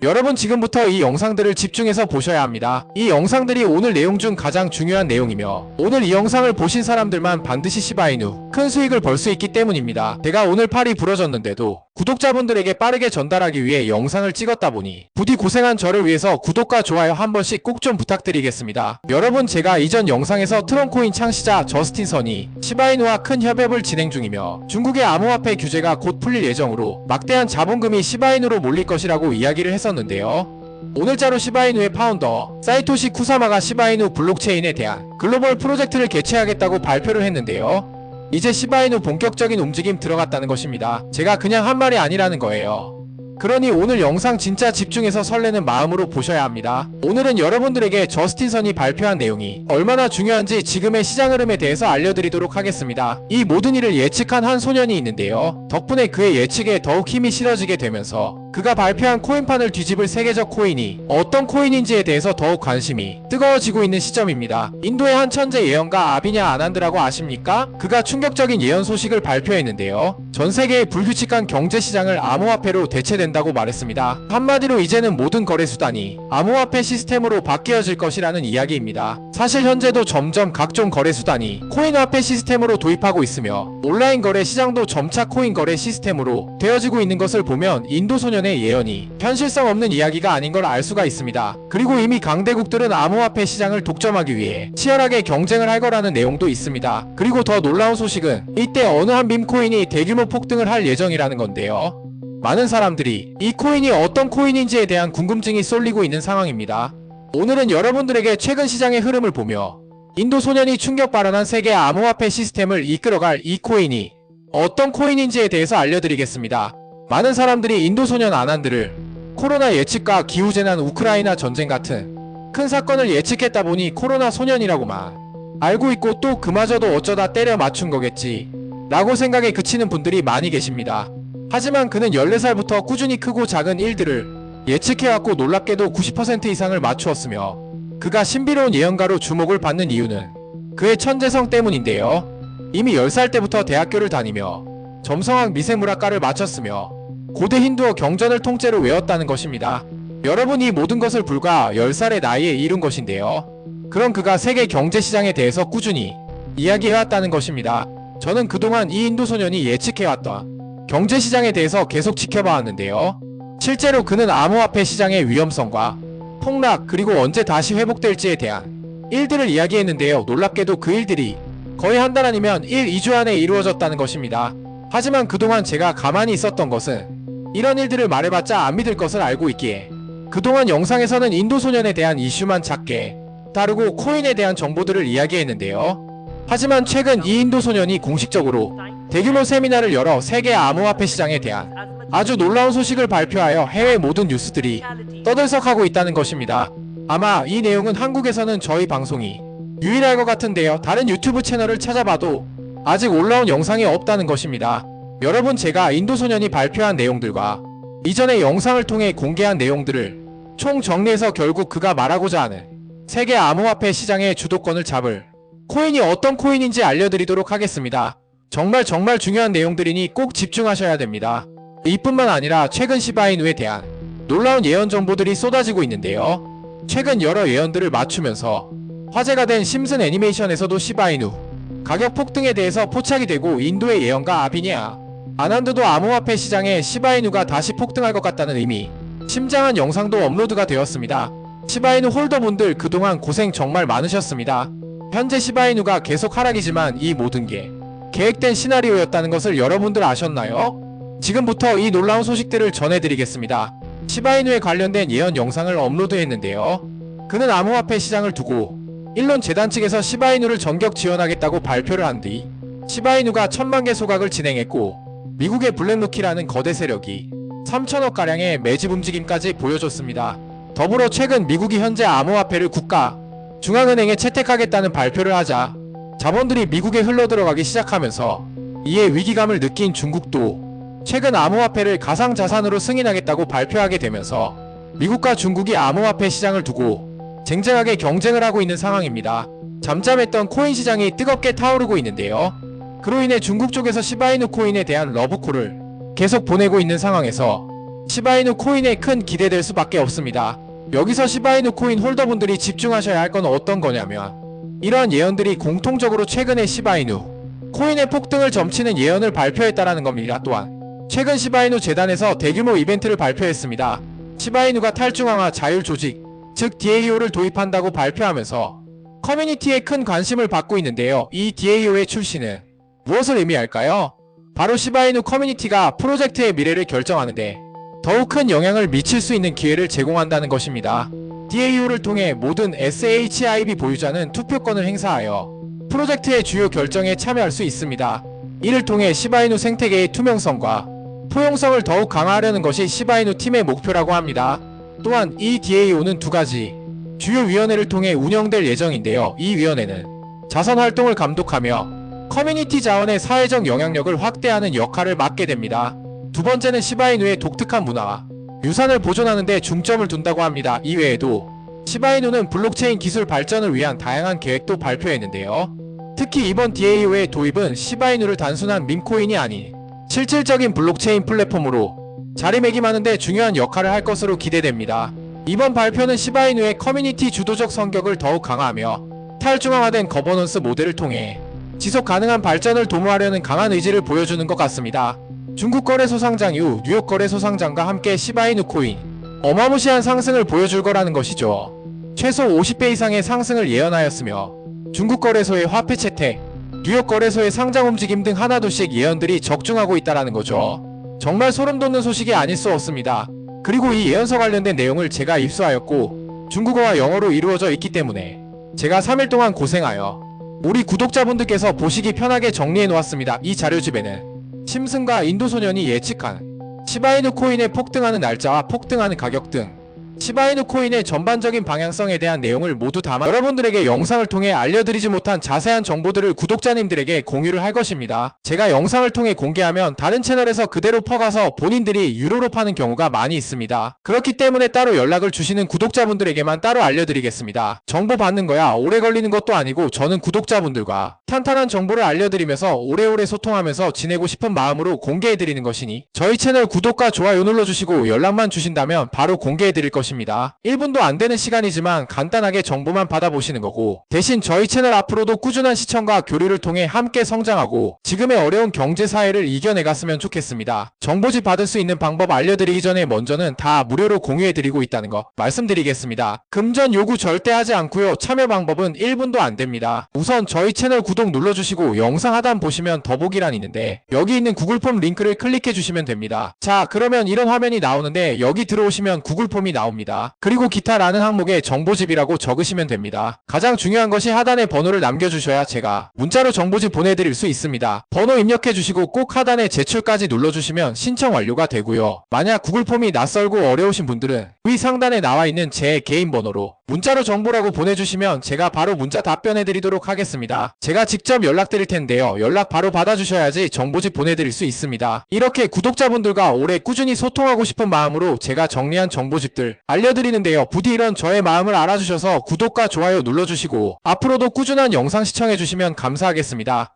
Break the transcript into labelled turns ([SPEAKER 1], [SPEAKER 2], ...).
[SPEAKER 1] 여러분 지금부터 이 영상들을 집중해서 보셔야 합니다. 이 영상들이 오늘 내용 중 가장 중요한 내용이며 오늘 이 영상을 보신 사람들만 반드시 시바이누 큰 수익을 벌 수 있기 때문입니다. 제가 오늘 팔이 부러졌는데도 구독자분들에게 빠르게 전달하기 위해 영상을 찍었다 보니 부디 고생한 저를 위해서 구독과 좋아요 한 번씩 꼭 좀 부탁드리겠습니다. 여러분 제가 이전 영상에서 트럼코인 창시자 저스틴 선이 시바이누와 큰 협업을 진행 중이며 중국의 암호화폐 규제가 곧 풀릴 예정으로 막대한 자본금이 시바이누로 몰릴 것이라고 이야기를 했었는데요. 오늘자로 시바이누의 파운더 사이토시 쿠사마가 시바이누 블록체인에 대한 글로벌 프로젝트를 개최하겠다고 발표를 했는데요. 이제 시바이누 본격적인 움직임 들어갔다는 것입니다. 제가 그냥 한 말이 아니라는 거예요. 그러니 오늘 영상 진짜 집중해서 설레는 마음으로 보셔야 합니다. 오늘은 여러분들에게 저스틴 선이 발표한 내용이 얼마나 중요한지 지금의 시장 흐름에 대해서 알려드리도록 하겠습니다. 이 모든 일을 예측한 한 소년이 있는데요. 덕분에 그의 예측에 더욱 힘이 실어지게 되면서 그가 발표한 코인판을 뒤집을 세계적 코인이 어떤 코인인지에 대해서 더욱 관심이 뜨거워지고 있는 시점입니다. 인도의 한 천재 예언가 아비냐 아난드라고 아십니까? 그가 충격적인 예언 소식을 발표했는데요. 전 세계의 불규칙한 경제 시장을 암호화폐로 대체된다고 말했습니다. 한마디로 이제는 모든 거래 수단이 암호화폐 시스템으로 바뀌어질 것이라는 이야기입니다. 사실 현재도 점점 각종 거래 수단이 코인화폐 시스템으로 도입하고 있으며 온라인 거래 시장도 점차 코인 거래 시스템으로 되어지고 있는 것을 보면 인도 소년의 예언이 현실성 없는 이야기가 아닌 걸 알 수가 있습니다. 그리고 이미 강대국들은 암호화폐 시장을 독점하기 위해 치열하게 경쟁을 할 거라는 내용도 있습니다. 그리고 더 놀라운 소식은 이때 어느 한 밈코인이 대규모 폭등을 할 예정이라는 건데요. 많은 사람들이 이 코인이 어떤 코인인지에 대한 궁금증이 쏠리고 있는 상황입니다. 오늘은 여러분들에게 최근 시장의 흐름을 보며 인도 소년이 충격 발언한 세계 암호화폐 시스템을 이끌어갈 이 코인이 어떤 코인인지에 대해서 알려드리겠습니다. 많은 사람들이 인도 소년 아난드를 코로나 예측과 기후재난 우크라이나 전쟁 같은 큰 사건을 예측했다 보니 코로나 소년이라고만 알고 있고 또 그마저도 어쩌다 때려 맞춘 거겠지 라고 생각에 그치는 분들이 많이 계십니다. 하지만 그는 14살부터 꾸준히 크고 작은 일들을 예측해왔고 놀랍게도 90% 이상을 맞추었으며 그가 신비로운 예언가로 주목을 받는 이유는 그의 천재성 때문인데요. 이미 10살 때부터 대학교를 다니며 점성학 미생물학과를 마쳤으며 고대 힌두어 경전을 통째로 외웠다는 것입니다. 여러분 이 모든 것을 불과 10살의 나이에 이룬 것인데요. 그런 그가 세계 경제시장에 대해서 꾸준히 이야기해왔다는 것입니다. 저는 그동안 이 인도 소년이 예측해왔던 경제시장에 대해서 계속 지켜봐왔는데요. 실제로 그는 암호화폐 시장의 위험성과 폭락 그리고 언제 다시 회복될지에 대한 일들을 이야기했는데요. 놀랍게도 그 일들이 거의 한 달 아니면 2주 안에 이루어졌다는 것입니다. 하지만 그동안 제가 가만히 있었던 것은 이런 일들을 말해봤자 안 믿을 것을 알고 있기에 그동안 영상에서는 인도 소년에 대한 이슈만 작게 다루고 코인에 대한 정보들을 이야기했는데요. 하지만 최근 이 인도 소년이 공식적으로 대규모 세미나를 열어 세계 암호화폐 시장에 대한 아주 놀라운 소식을 발표하여 해외 모든 뉴스들이 떠들썩하고 있다는 것입니다. 아마 이 내용은 한국에서는 저희 방송이 유일할 것 같은데요. 다른 유튜브 채널을 찾아봐도 아직 올라온 영상이 없다는 것입니다. 여러분 제가 인도 소년이 발표한 내용들과 이전의 영상을 통해 공개한 내용들을 총 정리해서 결국 그가 말하고자 하는 세계 암호화폐 시장의 주도권을 잡을 코인이 어떤 코인인지 알려드리도록 하겠습니다. 정말 중요한 내용들이니 꼭 집중하셔야 됩니다. 이뿐만 아니라 최근 시바이누에 대한 놀라운 예언 정보들이 쏟아지고 있는데요. 최근 여러 예언들을 맞추면서 화제가 된 심슨 애니메이션에서도 시바이누 가격 폭등에 대해서 포착이 되고 인도의 예언가 아비냐 아난드도 암호화폐 시장에 시바이누가 다시 폭등할 것 같다는 의미 심장한 영상도 업로드가 되었습니다. 시바이누 홀더분들 그동안 고생 정말 많으셨습니다. 현재 시바이누가 계속 하락이지만 이 모든 게 계획된 시나리오였다는 것을 여러분들 아셨나요? 지금부터 이 놀라운 소식들을 전해드리겠습니다. 시바이누에 관련된 예언 영상을 업로드했는데요. 그는 암호화폐 시장을 두고 일론 재단 측에서 시바이누를 전격 지원하겠다고 발표를 한 뒤 시바이누가 1000만 개 소각을 진행했고 미국의 블랙로키라는 거대 세력이 3천억가량의 매집 움직임까지 보여줬습니다. 더불어 최근 미국이 현재 암호화폐를 국가 중앙은행에 채택하겠다는 발표를 하자 자본들이 미국에 흘러들어가기 시작하면서 이에 위기감을 느낀 중국도 최근 암호화폐를 가상자산으로 승인하겠다고 발표하게 되면서 미국과 중국이 암호화폐 시장을 두고 쟁쟁하게 경쟁을 하고 있는 상황입니다. 잠잠했던 코인 시장이 뜨겁게 타오르고 있는데요. 그로 인해 중국 쪽에서 시바이누 코인에 대한 러브콜을 계속 보내고 있는 상황에서 시바이누 코인에 큰 기대될 수밖에 없습니다. 여기서 시바이누 코인 홀더분들이 집중하셔야 할 건 어떤 거냐면, 이러한 예언들이 공통적으로 최근에 시바이누 코인의 폭등을 점치는 예언을 발표했다라는 겁니다. 또한 최근 시바이누 재단에서 대규모 이벤트를 발표했습니다. 시바이누가 탈중앙화 자율 조직, 즉 DAO를 도입한다고 발표하면서 커뮤니티에 큰 관심을 받고 있는데요. 이 DAO의 출시는 무엇을 의미할까요? 바로 시바이누 커뮤니티가 프로젝트의 미래를 결정하는데 더욱 큰 영향을 미칠 수 있는 기회를 제공한다는 것입니다. DAO를 통해 모든 SHIB 보유자는 투표권을 행사하여 프로젝트의 주요 결정에 참여할 수 있습니다. 이를 통해 시바이누 생태계의 투명성과 포용성을 더욱 강화하려는 것이 시바이누 팀의 목표라고 합니다. 또한 이 DAO는 두 가지 주요 위원회를 통해 운영될 예정인데요. 이 위원회는 자선 활동을 감독하며 커뮤니티 자원의 사회적 영향력을 확대하는 역할을 맡게 됩니다. 두 번째는 시바이누의 독특한 문화와 유산을 보존하는 데 중점을 둔다고 합니다. 이외에도 시바이누는 블록체인 기술 발전을 위한 다양한 계획도 발표했는데요. 특히 이번 DAO의 도입은 시바이누를 단순한 밈코인이 아닌 실질적인 블록체인 플랫폼으로 자리매김하는 데 중요한 역할을 할 것으로 기대됩니다. 이번 발표는 시바이누의 커뮤니티 주도적 성격을 더욱 강화하며 탈중앙화된 거버넌스 모델을 통해 지속 가능한 발전을 도모하려는 강한 의지를 보여주는 것 같습니다. 중국 거래소 상장 이후 뉴욕 거래소 상장과 함께 시바이누 코인 어마무시한 상승을 보여줄 거라는 것이죠. 최소 50배 이상의 상승을 예언하였으며 중국 거래소의 화폐 채택, 뉴욕 거래소의 상장 움직임 등 하나둘씩 예언들이 적중하고 있다는 거죠. 정말 소름 돋는 소식이 아닐 수 없습니다. 그리고 이 예언서 관련된 내용을 제가 입수하였고 중국어와 영어로 이루어져 있기 때문에 제가 3일 동안 고생하여 우리 구독자분들께서 보시기 편하게 정리해 놓았습니다. 이 자료집에는 심슨과 인도소년이 예측한 시바이누 코인의 폭등하는 날짜와 폭등하는 가격 등 시바이누 코인의 전반적인 방향성에 대한 내용을 모두 담아 여러분들에게 영상을 통해 알려드리지 못한 자세한 정보들을 구독자님들에게 공유를 할 것입니다. 제가 영상을 통해 공개하면 다른 채널에서 그대로 퍼가서 본인들이 유료로 파는 경우가 많이 있습니다. 그렇기 때문에 따로 연락을 주시는 구독자분들에게만 따로 알려드리겠습니다. 정보 받는 거야 오래 걸리는 것도 아니고 저는 구독자분들과 탄탄한 정보를 알려드리면서 오래오래 소통하면서 지내고 싶은 마음으로 공개해드리는 것이니 저희 채널 구독과 좋아요 눌러주시고 연락만 주신다면 바로 공개해드릴 것입니다. 1분도 안 되는 시간이지만 간단하게 정보만 받아보시는 거고 대신 저희 채널 앞으로도 꾸준한 시청과 교류를 통해 함께 성장하고 지금의 어려운 경제 사회를 이겨내갔으면 좋겠습니다. 정보지 받을 수 있는 방법 알려드리기 전에 먼저는 다 무료로 공유해드리고 있다는 거 말씀드리겠습니다. 금전 요구 절대 하지 않고요. 참여 방법은 1분도 안 됩니다. 우선 저희 채널 구독 눌러주시고 영상 하단 보시면 더보기란 있는데 여기 있는 구글 폼 링크를 클릭해 주시면 됩니다. 자, 그러면 이런 화면이 나오는데 여기 들어오시면 구글 폼이 나옵니다. 그리고 기타라는 항목에 정보집이라고 적으시면 됩니다. 가장 중요한 것이 하단에 번호를 남겨주셔야 제가 문자로 정보집 보내드릴 수 있습니다. 번호 입력해 주시고 꼭 하단에 제출까지 눌러주시면 신청 완료가 되고요. 만약 구글 폼이 낯설고 어려우신 분들은 위 상단에 나와 있는 제 개인 번호로 문자로 정보라고 보내주시면 제가 바로 문자 답변해드리도록 하겠습니다. 제가 직접 연락드릴 텐데요. 연락 바로 받아주셔야지 정보집 보내드릴 수 있습니다. 이렇게 구독자분들과 오래 꾸준히 소통하고 싶은 마음으로 제가 정리한 정보집들 알려드리는데요. 부디 이런 저의 마음을 알아주셔서 구독과 좋아요 눌러주시고 앞으로도 꾸준한 영상 시청해주시면 감사하겠습니다.